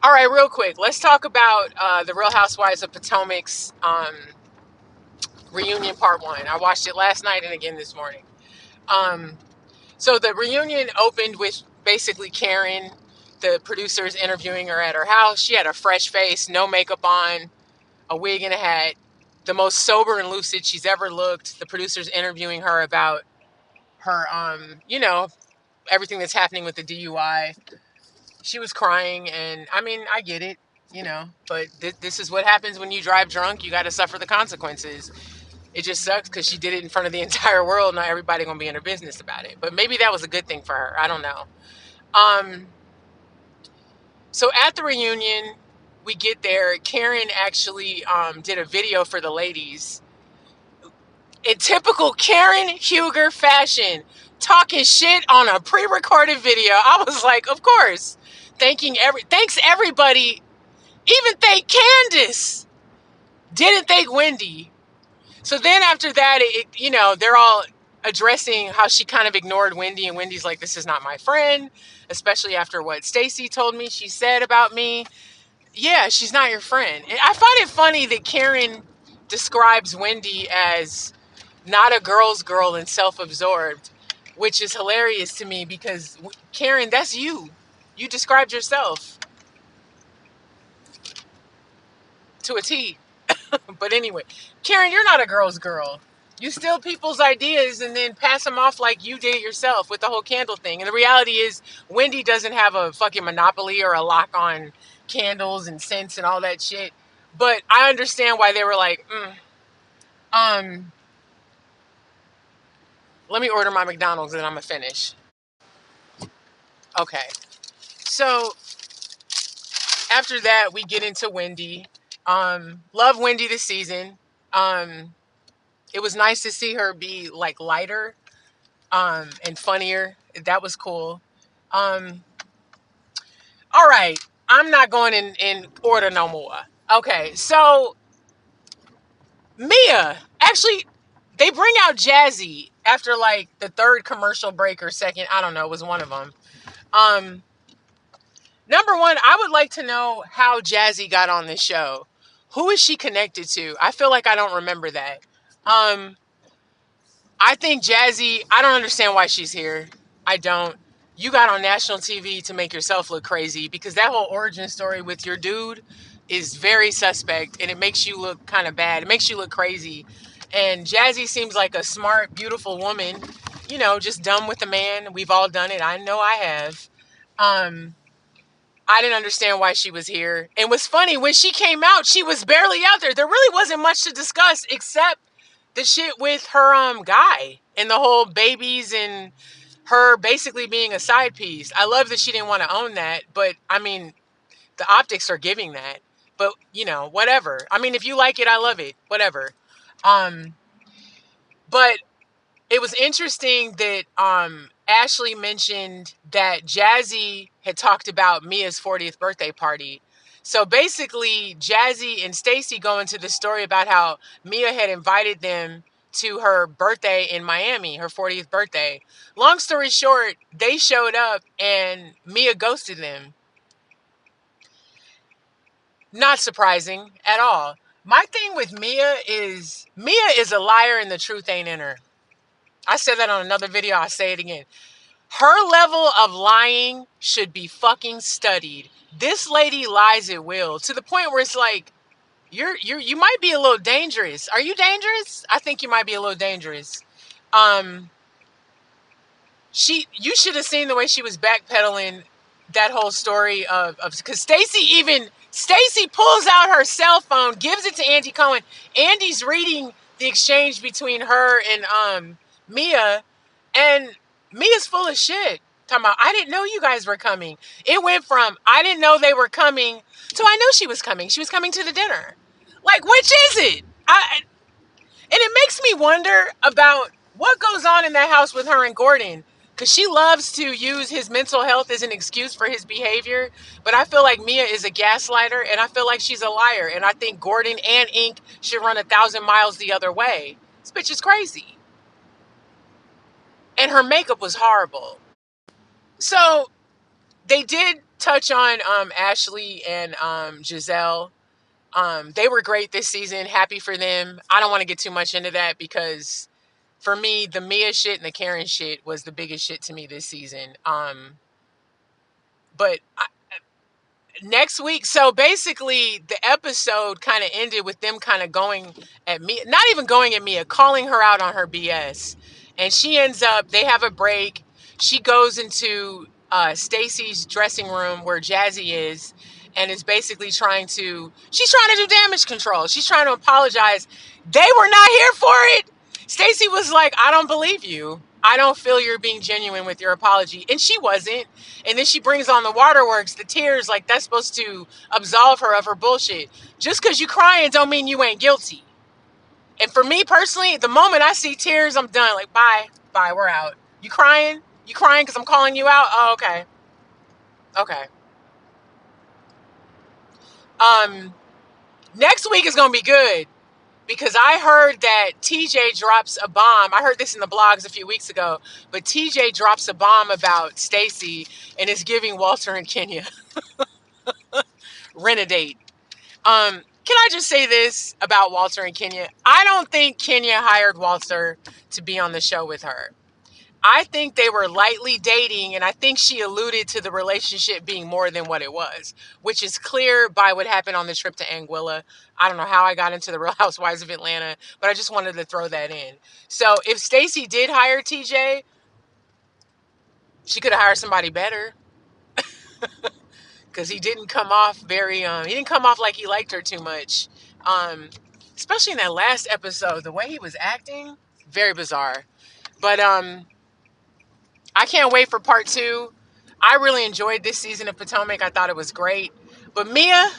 All right, real quick, let's talk about the Real Housewives of Potomac's reunion part one. I watched it last night and again this morning. Um, so the reunion opened with basically Karen, the producers, interviewing her at her house. She had a fresh face, no makeup on, a wig and a hat, the most sober and lucid she's ever looked. The producers interviewing her about her, everything that's happening with the DUI. She was crying, and I mean, I get it, but this is what happens when you drive drunk. You got to suffer the consequences. It just sucks because she did it in front of the entire world. Not everybody gonna be in her business about it, but maybe that was a good thing for her. I don't know. Um, so at the reunion, we get there. Karen actually did a video for the ladies in typical Karen Huger fashion, talking shit on a pre-recorded video. I was like, of course. Thanks everybody. Even thank Candace. Didn't thank Wendy. So then after that, they're all addressing how she kind of ignored Wendy, and Wendy's like, this is not my friend, especially after what Stacey told me she said about me. Yeah, she's not your friend. And I find it funny that Karen describes Wendy as not a girl's girl and self-absorbed, which is hilarious to me because Karen, that's you. You described yourself to a T. But anyway, Karen, you're not a girl's girl. You steal people's ideas and then pass them off like you did it yourself with the whole candle thing. And the reality is, Wendy doesn't have a fucking monopoly or a lock on candles and scents and all that shit. But I understand why they were like, let me order my McDonald's and I'm gonna finish. Okay. So after that, we get into Wendy. Love Wendy this season. It was nice to see her be like lighter and funnier. That was cool. All right. I'm not going in order no more. Okay, so Mia, actually, they bring out Jazzy after like the third commercial break or second. I don't know. It was one of them. Number one, I would like to know how Jazzy got on this show. Who is she connected to? I feel like I don't remember that. I think Jazzy, I don't understand why she's here. I don't. You got on national TV to make yourself look crazy because that whole origin story with your dude is very suspect and it makes you look kind of bad. It makes you look crazy. And Jazzy seems like a smart, beautiful woman, just dumb with the man. We've all done it. I know I have. I didn't understand why she was here. And what's funny, when she came out, she was barely out there. There really wasn't much to discuss except the shit with her guy and the whole babies and her basically being a side piece. I love that she didn't want to own that, but I mean, the optics are giving that. But, whatever. I mean, if you like it, I love it. Whatever. But it was interesting that Ashley mentioned that Jazzy had talked about Mia's 40th birthday party. So basically, Jazzy and Stacey go into the story about how Mia had invited them to her birthday in Miami, her 40th birthday. Long story short, they showed up and Mia ghosted them. Not surprising at all. My thing with Mia is a liar and the truth ain't in her. I said that on another video. I'll say it again. Her level of lying should be fucking studied. This lady lies at will to the point where it's like, you might be a little dangerous. Are you dangerous? I think you might be a little dangerous. You should have seen the way she was backpedaling that whole story of because Stacey pulls out her cell phone, gives it to Andy Cohen. Andy's reading the exchange between her and Mia, and Mia's full of shit. Talking about, I didn't know you guys were coming. It went from, I didn't know they were coming, to I knew she was coming. She was coming to the dinner. Like, which is it? And it makes me wonder about what goes on in that house with her and Gordon. Because she loves to use his mental health as an excuse for his behavior. But I feel like Mia is a gaslighter, and I feel like she's a liar. And I think Gordon and Ink should run 1,000 miles the other way. This bitch is crazy. And her makeup was horrible. So they did touch on Ashley and Giselle. They were great this season. Happy for them. I don't want to get too much into that because for me, the Mia shit and the Karen shit was the biggest shit to me this season. But next week, so basically the episode kind of ended with them kind of going at me, not even going at Mia, calling her out on her BS. And she ends up, they have a break. She goes into Stacy's dressing room where Jazzy is and is basically she's trying to do damage control. She's trying to apologize. They were not here for it. Stacy was like, I don't believe you. I don't feel you're being genuine with your apology. And she wasn't. And then she brings on the waterworks, the tears, like that's supposed to absolve her of her bullshit. Just because you crying don't mean you ain't guilty. And for me personally, the moment I see tears, I'm done. Like, bye, we're out. You crying? You crying because I'm calling you out? Oh, okay. Okay. Next week is going to be good because I heard that TJ drops a bomb. I heard this in the blogs a few weeks ago, but TJ drops a bomb about Stacy and is giving Walter and Kenya Renegade. Can I just say this about Walter and Kenya? I don't think Kenya hired Walter to be on the show with her. I think they were lightly dating, and I think she alluded to the relationship being more than what it was, which is clear by what happened on the trip to Anguilla. I don't know how I got into the Real Housewives of Atlanta, but I just wanted to throw that in. So if Stacey did hire TJ, she could have hired somebody better because he didn't come off he didn't come off like he liked her too much. Especially in that last episode, the way he was acting, very bizarre. But I can't wait for part 2. I really enjoyed this season of Potomac. I thought it was great. But Mia,